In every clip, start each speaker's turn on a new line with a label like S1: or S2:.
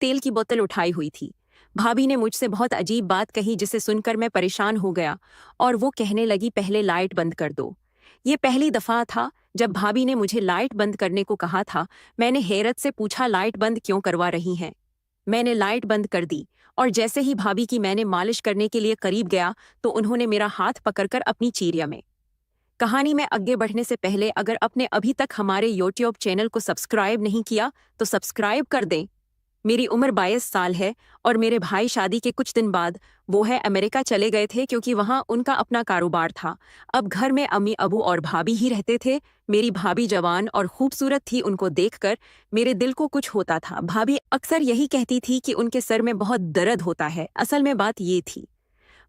S1: तेल की बोतल उठाई हुई थी। भाभी ने मुझसे बहुत अजीब बात कही जिसे सुनकर मैं परेशान हो गया और वो कहने लगी, पहले लाइट बंद कर दो। ये पहली दफा था जब भाभी ने मुझे लाइट बंद करने को कहा था। मैंने हैरत से पूछा, लाइट बंद क्यों करवा रही हैं? मैंने लाइट बंद कर दी और जैसे ही भाभी की मैंने मालिश करने के लिए करीब गया तो उन्होंने मेरा हाथ पकड़कर अपनी चीरिया में। कहानी में आगे बढ़ने से पहले अगर आपने अभी तक हमारे यूट्यूब चैनल को सब्सक्राइब नहीं किया तो सब्सक्राइब कर दें। मेरी उम्र 22 साल है और मेरे भाई शादी के कुछ दिन बाद वो है अमेरिका चले गए थे क्योंकि वहाँ उनका अपना कारोबार था। अब घर में अम्मी अबू और भाभी ही रहते थे। मेरी भाभी जवान और खूबसूरत थी, उनको देखकर मेरे दिल को कुछ होता था। भाभी अक्सर यही कहती थी कि उनके सर में बहुत दर्द होता है। असल में बात ये थी,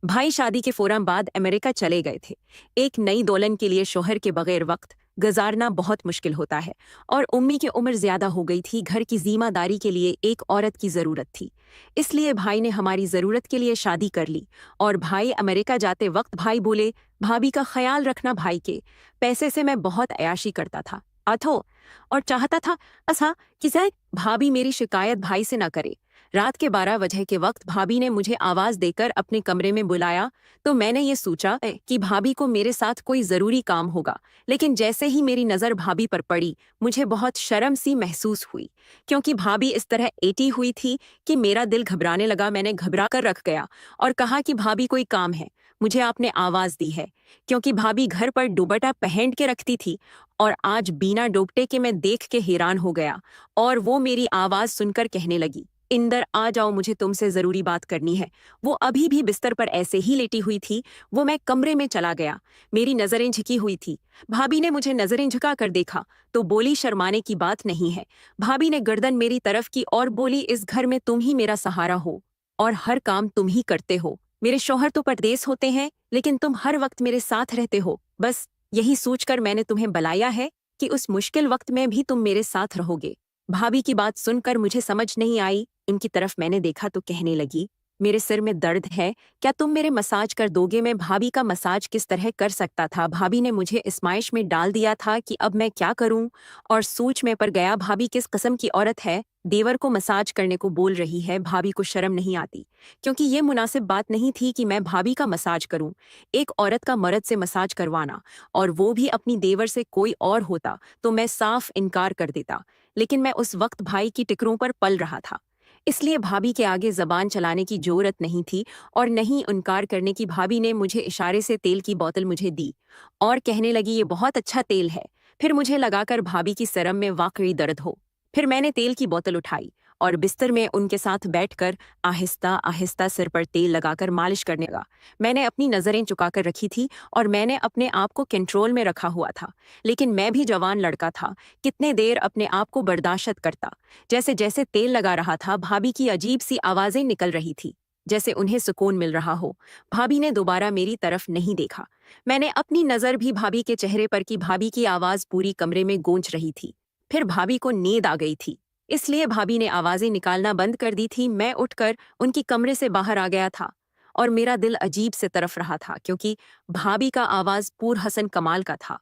S1: भाई शादी के फौरन बाद अमेरिका चले गए थे। एक नई दुल्हन के लिए शौहर के बगैर वक्त गुजारना बहुत मुश्किल होता है और उम्मी की उम्र ज्यादा हो गई थी। घर की जिम्मेदारी के लिए एक औरत की जरूरत थी। इसलिए भाई ने हमारी जरूरत के लिए शादी कर ली और भाई अमेरिका जाते वक्त भाई बोले, भाभी का ख्याल रखना। भाई के पैसे से मैं बहुत अयाशी करता था अथो और चाहता था ऐसा कि शायद भाभी मेरी शिकायत भाई से न करे। रात के 12 बजे के वक्त भाभी ने मुझे आवाज देकर अपने कमरे में बुलाया तो मैंने ये सोचा कि भाभी को मेरे साथ कोई जरूरी काम होगा। लेकिन जैसे ही मेरी नजर भाभी पर पड़ी मुझे बहुत शर्म सी महसूस हुई क्योंकि भाभी इस तरह एटी हुई थी कि मेरा दिल घबराने लगा। मैंने घबरा कर रख गया और कहा कि भाभी कोई काम है, मुझे आपने आवाज दी है। क्योंकि भाभी घर पर दुपट्टा पहन के रखती थी और आज बिना दुपट्टे के मैं देख के हैरान हो गया और वो मेरी आवाज सुनकर कहने लगी, इंदर आ जाओ, मुझे तुमसे जरूरी बात करनी है। वो अभी भी बिस्तर पर ऐसे ही लेटी हुई थी। वो मैं कमरे में चला गया। मेरी नजरें झुकी हुई थी। भाभी ने मुझे नजरें झुका कर देखा तो बोली, शर्माने की बात नहीं है। भाभी ने गर्दन मेरी तरफ की और बोली, इस घर में तुम ही मेरा सहारा हो और हर काम तुम ही करते हो। मेरे शौहर तो परदेस होते हैं लेकिन तुम हर वक्त मेरे साथ रहते हो। बस यही सोचकर मैंने तुम्हें बुलाया है कि उस मुश्किल वक्त में भी तुम मेरे साथ रहोगे। भाभी की बात सुनकर मुझे समझ नहीं आई। उनकी तरफ मैंने देखा तो कहने लगी, मेरे सिर में दर्द है, क्या तुम मेरे मसाज कर दोगे? मैं भाभी का मसाज किस तरह कर सकता था। भाभी ने मुझे इस्माइश में डाल दिया था कि अब मैं क्या करूं और सोच में पड़ गया। भाभी किस किस्म की औरत है, देवर को मसाज करने को बोल रही है। भाभी को शर्म नहीं आती? क्योंकि ये मुनासिब बात नहीं थी कि मैं भाभी का मसाज करूं। एक औरत का मर्द से मसाज करवाना और वो भी अपनी देवर से कोई और होता तो मैं साफ इनकार कर देता। लेकिन मैं उस वक्त भाई की टिकरों पर पल रहा था, इसलिए भाभी के आगे जबान चलाने की जरूरत नहीं थी और नहीं इनकार करने की। भाभी ने मुझे इशारे से तेल की बोतल मुझे दी और कहने लगी, ये बहुत अच्छा तेल है। फिर मुझे लगाकर भाभी की शर्म में वाकई दर्द हो। फिर मैंने तेल की बोतल उठाई और बिस्तर में उनके साथ बैठकर आहिस्ता आहिस्ता सिर पर तेल लगाकर मालिश करने लगा। मैंने अपनी नजरें चुकाकर रखी थी और मैंने अपने आप को कंट्रोल में रखा हुआ था। लेकिन मैं भी जवान लड़का था, कितने देर अपने आप को बर्दाश्त करता। जैसे जैसे तेल लगा रहा था भाभी की अजीब सी आवाजें निकल रही थी, जैसे उन्हें सुकून मिल रहा हो। भाभी ने दोबारा मेरी तरफ नहीं देखा। मैंने अपनी नजर भी भाभी के चेहरे पर की। भाभी की आवाज पूरी कमरे में गूंज रही थी। फिर भाभी को नींद आ गई थी, इसलिए भाभी ने आवाजें निकालना बंद कर दी थी। मैं उठकर उनकी कमरे से बाहर आ गया था और मेरा दिल अजीब से तरफ रहा था क्योंकि भाभी का आवाज पूर हसन कमाल का था।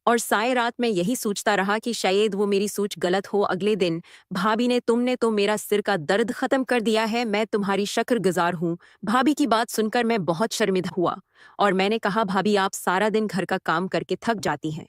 S1: और सारी रात में यही सोचता रहा कि शायद वो मेरी सोच गलत हो। अगले दिन भाभी ने, तुमने तो मेरा सिर का दर्द खत्म कर दिया है, मैं तुम्हारी शुक्रगुजार हूँ। भाभी की बात सुनकर मैं बहुत शर्मिंदा हुआ और मैंने कहा, भाभी आप सारा दिन घर का काम करके थक जाती हैं,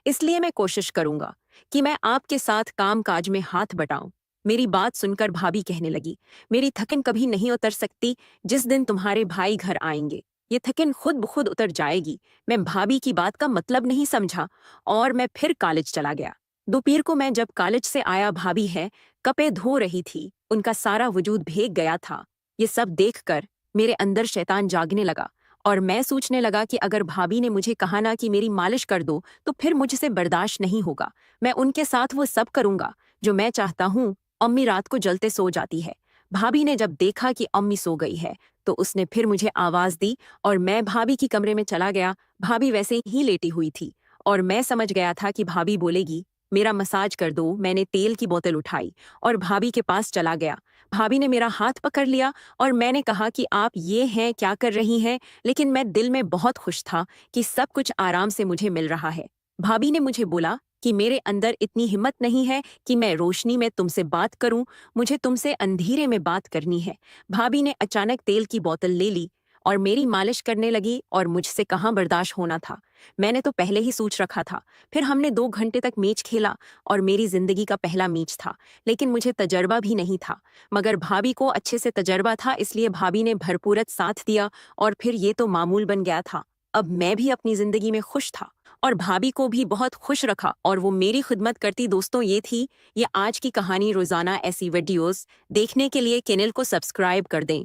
S1: इसलिए मैं कोशिश करूंगा कि मैं आपके साथ काम काज में हाथ बटाऊं। मेरी बात सुनकर भाभी कहने लगी, मेरी थकन कभी नहीं उतर सकती। जिस दिन तुम्हारे भाई घर आएंगे ये थकन खुद ब खुद उतर जाएगी। मैं भाभी की बात का मतलब नहीं समझा और मैं फिर कॉलेज चला गया। दोपहर को मैं जब कॉलेज से आया भाभी है कपड़े धो रही थी, उनका सारा वजूद भीग गया था। ये सब देखकर मेरे अंदर शैतान जागने लगा और मैं सोचने लगा कि अगर भाभी ने मुझे कहा ना कि मेरी मालिश कर दो तो फिर मुझसे बर्दाश्त नहीं होगा। मैं उनके साथ वो सब करूंगा जो मैं चाहता हूँ। अम्मी रात को जलते सो जाती है। भाभी ने जब देखा कि अम्मी सो गई है तो उसने फिर मुझे आवाज दी और मैं भाभी की कमरे में चला गया। भाभी वैसे ही लेटी हुई थी और मैं समझ गया था कि भाभी बोलेगी, मेरा मसाज कर दो। मैंने तेल की बोतल उठाई और भाभी के पास चला गया। भाभी ने मेरा हाथ पकड़ लिया और मैंने कहा कि आप ये हैं क्या कर रही हैं? लेकिन मैं दिल में बहुत खुश था कि सब कुछ आराम से मुझे मिल रहा है। भाभी ने मुझे बोला, कि मेरे अंदर इतनी हिम्मत नहीं है कि मैं रोशनी में तुमसे बात करूं, मुझे तुमसे अंधेरे में बात करनी है। भाभी ने अचानक तेल की बोतल ले ली और मेरी मालिश करने लगी और मुझसे कहाँ बर्दाश्त होना था। मैंने तो पहले ही सोच रखा था। फिर हमने 2 घंटे तक मैच खेला और मेरी जिंदगी का पहला मैच था, लेकिन मुझे तजर्बा भी नहीं था। मगर भाभी को अच्छे से तजर्बा था, इसलिए भाभी ने भरपूरत साथ दिया और फिर ये तो मामूल बन गया था। अब मैं भी अपनी जिंदगी में खुश था और भाभी को भी बहुत खुश रखा और वो मेरी खिदमत करती। दोस्तों, ये थी ये आज की कहानी। रोजाना ऐसी वीडियोस देखने के लिए चैनल को सब्सक्राइब कर दें।